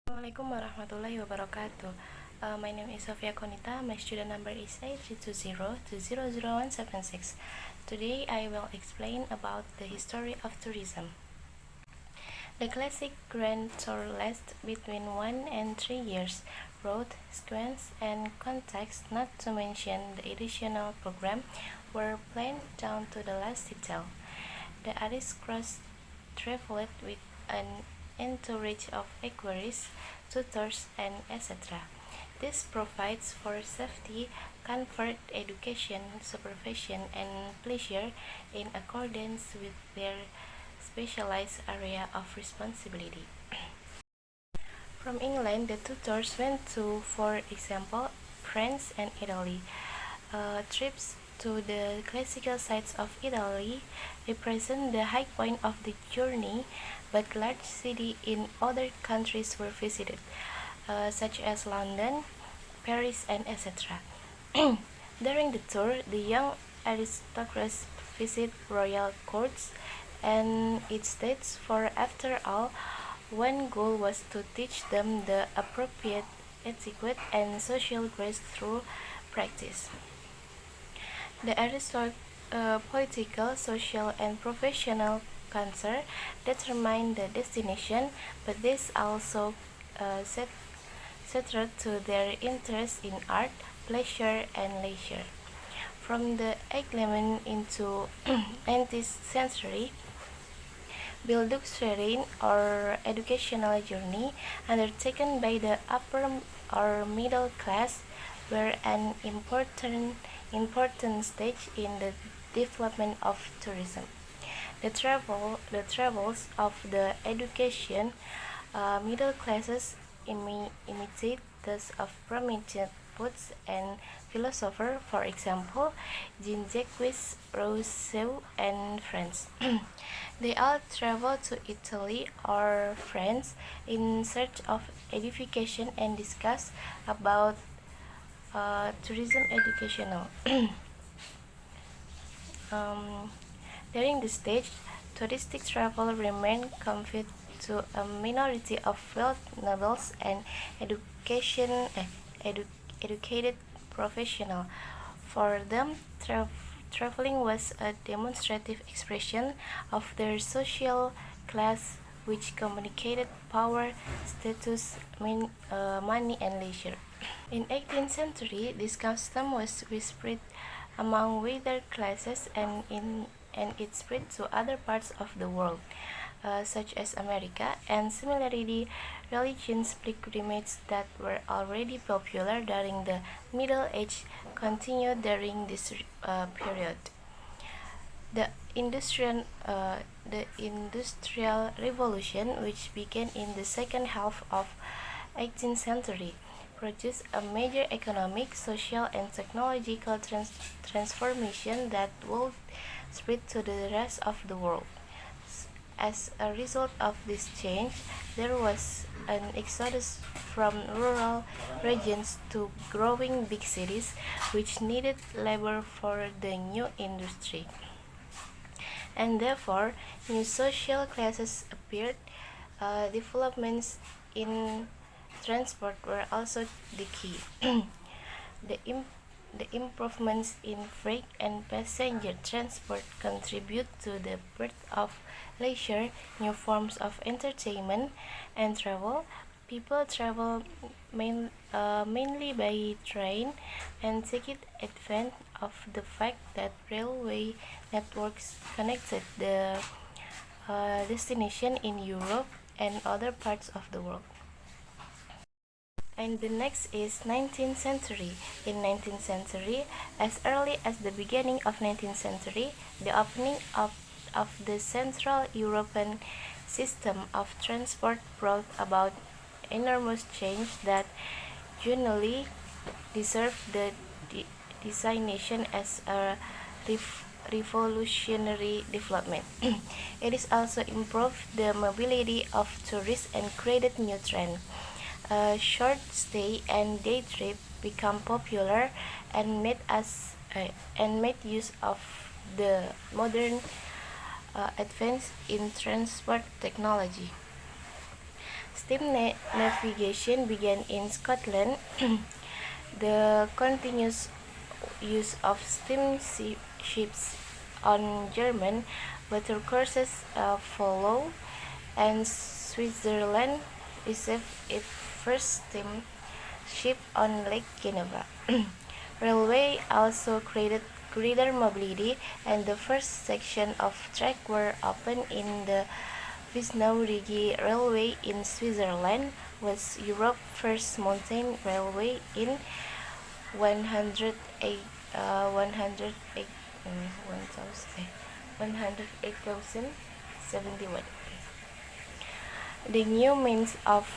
Assalamualaikum warahmatullahi wabarakatuh. My name is Sofia Konita. My student number is 8320200176. Today I will explain about the history of tourism. The classic Grand Tour lasts between 1 and 3 years. Route, sequence, and context, not to mention the additional program, were planned down to the last detail. The aristocrats traveled with an entourage of equerries, tutors, and etc. This provides for safety, comfort, education, supervision, and pleasure in accordance with their specialized area of responsibility. From England, the tutors went to, for example, France and Italy. Trips to the classical sites of Italy represent the high point of the journey, but large cities in other countries were visited, such as London, Paris, and etc. During the tour, the young aristocrats visit royal courts and its states, for after all, one goal was to teach them the appropriate etiquette and social grace through practice. The political, social, and professional cancer determine the destination, but this also centered to their interest in art, pleasure, and leisure. From the Enlightenment into 19th century, Bildungsverein or educational journey undertaken by the upper or middle class were an important stage in the development of tourism. The travels of the education middle classes imitate those of prominent poets and philosophers, for example, Jean-Jacques Rousseau and France. They all travel to Italy or France in search of edification and discuss about tourism educational. um, During this stage, touristic travel remained confined to a minority of wealthy nobles and educated professionals. For them, traveling was a demonstrative expression of their social class, which communicated power, status, money, and leisure. In 18th century, this custom was whispered among wealthier classes and it spread to other parts of the world, such as America, and similarly, religious pilgrimages that were already popular during the Middle Ages continued during this period. The industrial revolution, which began in the second half of 18th century, produced a major economic, social, and technological transformation that would spread to the rest of the world. As a result of this change, there was an exodus from rural regions to growing big cities, which needed labor for the new industry. And therefore, new social classes appeared. Developments in transport were also the key. the, im- the improvements in freight and passenger transport contribute to the birth of leisure, new forms of entertainment, and travel. People travel mainly by train and take advantage of the fact that railway networks connected the destination in Europe and other parts of the world. And the next is 19th century. In 19th century, as early as the beginning of 19th century, the opening of the Central European system of transport brought about enormous change that generally deserved the designation as a revolutionary development. It is also improved the mobility of tourists and created new trends. Short stay and day trip become popular and made use of the modern advance in transport technology. Steam navigation began in Scotland. The continuous use of steam ships on German watercourses followed, and Switzerland received its first steam ship on Lake Geneva. Railway also created greater mobility, and the first section of track were opened in the Visnau-Rigi Railway in Switzerland, was Europe's first mountain railway in 108, 108, 108,071. The new means of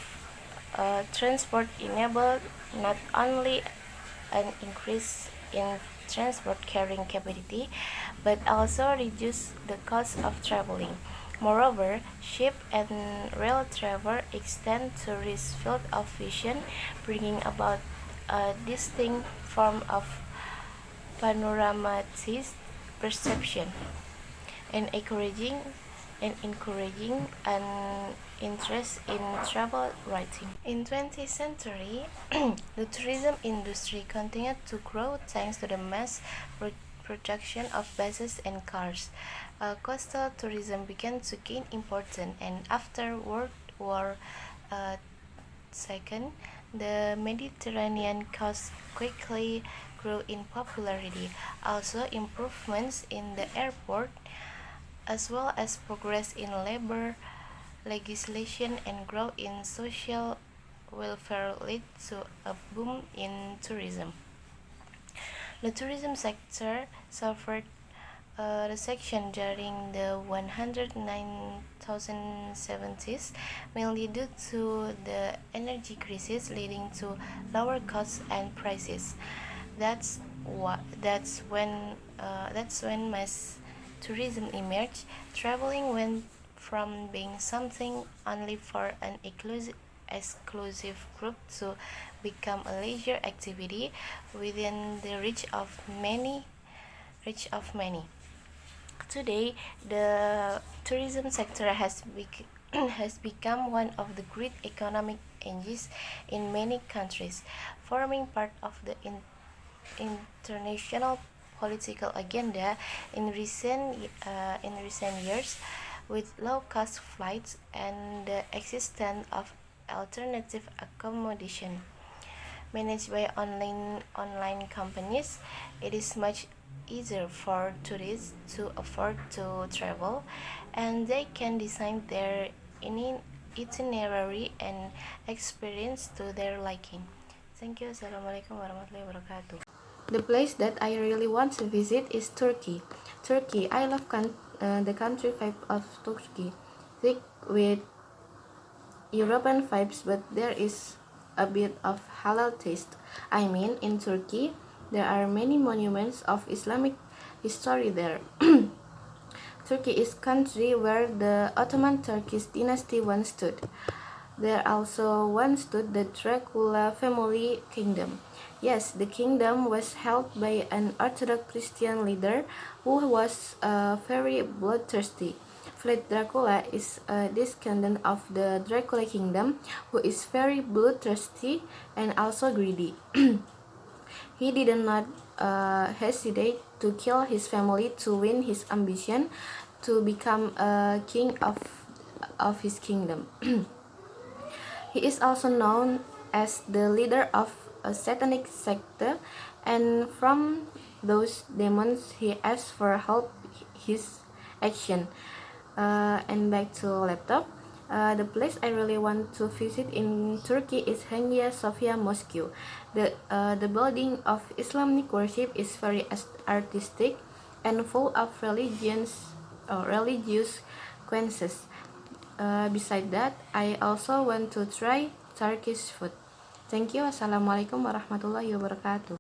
transport enabled not only an increase in transport carrying capacity, but also reduce the cost of traveling. Moreover, ship and rail travel extend to this field of vision, bringing about a distinct form of panoramatic perception and encouraging an interest in travel writing. In 20th century, the tourism industry continued to grow thanks to the mass production of buses and cars. Coastal tourism began to gain importance, and after World War II, the Mediterranean coast quickly grew in popularity. Also, improvements in the airport, as well as progress in labor legislation and growth in social welfare, led to a boom in tourism. The tourism sector suffered a recession during the 1970s, mainly due to the energy crisis, leading to lower costs and prices. That's when mass tourism emerged. Traveling went from being something only for an exclusive group to become a leisure activity within the reach of many. Today, the tourism sector has become one of the great economic engines in many countries, forming part of the international political agenda in recent years, with low-cost flights and the existence of alternative accommodation managed by online companies. It is much easier for tourists to afford to travel, and they can design their itinerary and experience to their liking. Thank you. Assalamualaikum warahmatullahi wabarakatuh. The place that I really want to visit is Turkey. I love the country vibe of Turkey, thick with European vibes, but there is a bit of halal taste. I mean, in Turkey, there are many monuments of Islamic history there. Turkey is country where the Ottoman Turkish dynasty once stood. There also once stood the Dracula family kingdom. Yes, the kingdom was held by an Orthodox Christian leader who was very bloodthirsty. Vlad Dracula is a descendant of the Dracula kingdom, who is very bloodthirsty and also greedy. He did not hesitate to kill his family to win his ambition to become a king of his kingdom. He is also known as the leader of a satanic sect, and from those demons he asked for help his action. And back to laptop. The place I really want to visit in Turkey is Hagia Sophia Mosque. The building of Islamic worship is very artistic and full of religious consequences. Beside that, I also want to try Turkish food. Thank you. Assalamualaikum warahmatullahi wabarakatuh.